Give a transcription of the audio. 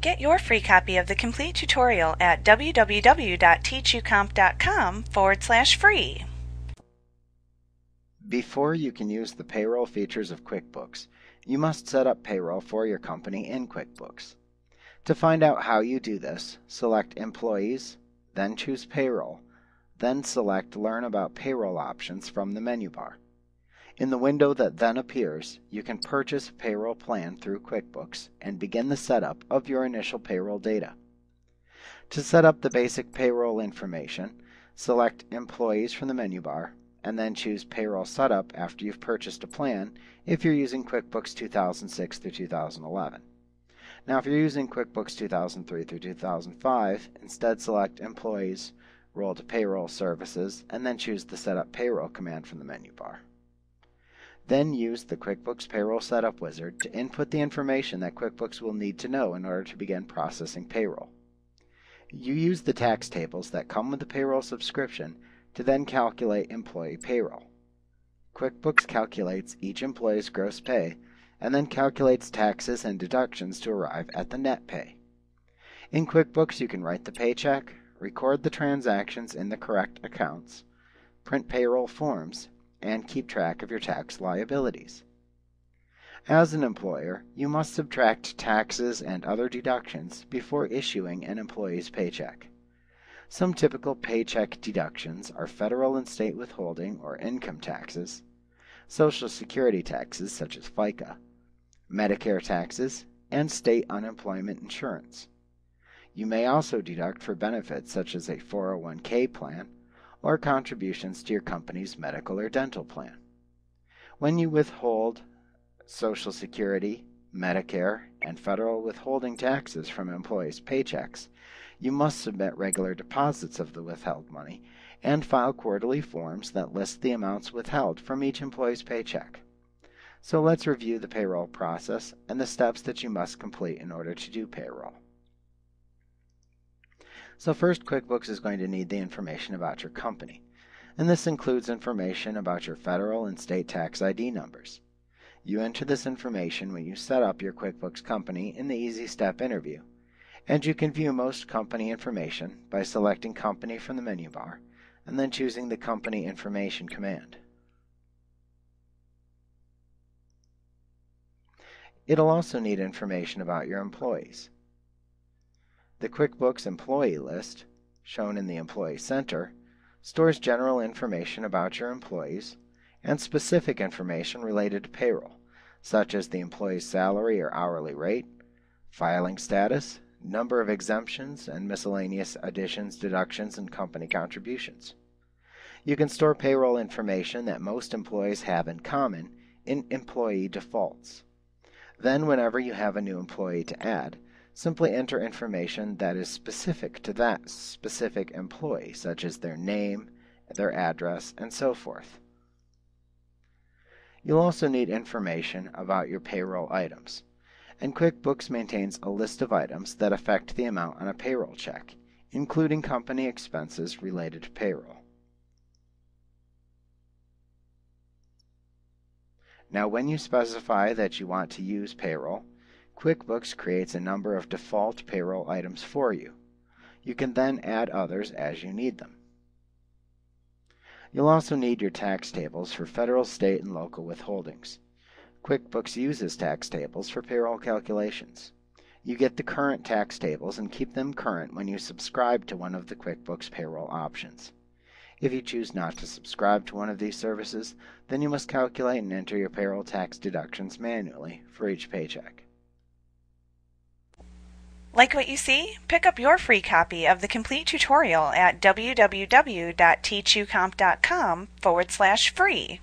Get your free copy of the complete tutorial at www.teachucomp.com/free. Before you can use the payroll features of QuickBooks, you must set up payroll for your company in QuickBooks. To find out how you do this, select Employees, then choose Payroll, then select Learn About Payroll options from the menu bar. In the window that then appears, you can purchase a payroll plan through QuickBooks and begin the setup of your initial payroll data. To set up the basic payroll information, select Employees from the menu bar, and then choose Payroll Setup after you've purchased a plan if you're using QuickBooks 2006 through 2011. Now if you're using QuickBooks 2003 through 2005, instead select Employees, Roll to Payroll Services, and then choose the Setup Payroll command from the menu bar. Then use the QuickBooks Payroll Setup Wizard to input the information that QuickBooks will need to know in order to begin processing payroll. You use the tax tables that come with the payroll subscription to then calculate employee payroll. QuickBooks calculates each employee's gross pay and then calculates taxes and deductions to arrive at the net pay. In QuickBooks you can write the paycheck, record the transactions in the correct accounts, print payroll forms, and keep track of your tax liabilities. As an employer, you must subtract taxes and other deductions before issuing an employee's paycheck. Some typical paycheck deductions are federal and state withholding or income taxes, Social Security taxes such as FICA, Medicare taxes, and state unemployment insurance. You may also deduct for benefits such as a 401k plan or contributions to your company's medical or dental plan. When you withhold Social Security, Medicare, and federal withholding taxes from employees' paychecks, you must submit regular deposits of the withheld money and file quarterly forms that list the amounts withheld from each employee's paycheck. So let's review the payroll process and the steps that you must complete in order to do payroll. So first, QuickBooks is going to need the information about your company, and this includes information about your federal and state tax ID numbers. You enter this information when you set up your QuickBooks company in the Easy Step interview, and you can view most company information by selecting Company from the menu bar and then choosing the Company Information command. It'll also need information about your employees. The QuickBooks Employee List, shown in the Employee Center, stores general information about your employees and specific information related to payroll, such as the employee's salary or hourly rate, filing status, number of exemptions, and miscellaneous additions, deductions, and company contributions. You can store payroll information that most employees have in common in Employee Defaults. Then whenever you have a new employee to add, simply enter information that is specific to that specific employee, such as their name, their address, and so forth. You'll also need information about your payroll items, and QuickBooks maintains a list of items that affect the amount on a payroll check, including company expenses related to payroll. Now, when you specify that you want to use payroll, QuickBooks creates a number of default payroll items for you. You can then add others as you need them. You'll also need your tax tables for federal, state, and local withholdings. QuickBooks uses tax tables for payroll calculations. You get the current tax tables and keep them current when you subscribe to one of the QuickBooks payroll options. If you choose not to subscribe to one of these services, then you must calculate and enter your payroll tax deductions manually for each paycheck. Like what you see? Pick up your free copy of the complete tutorial at www.teachucomp.com/free.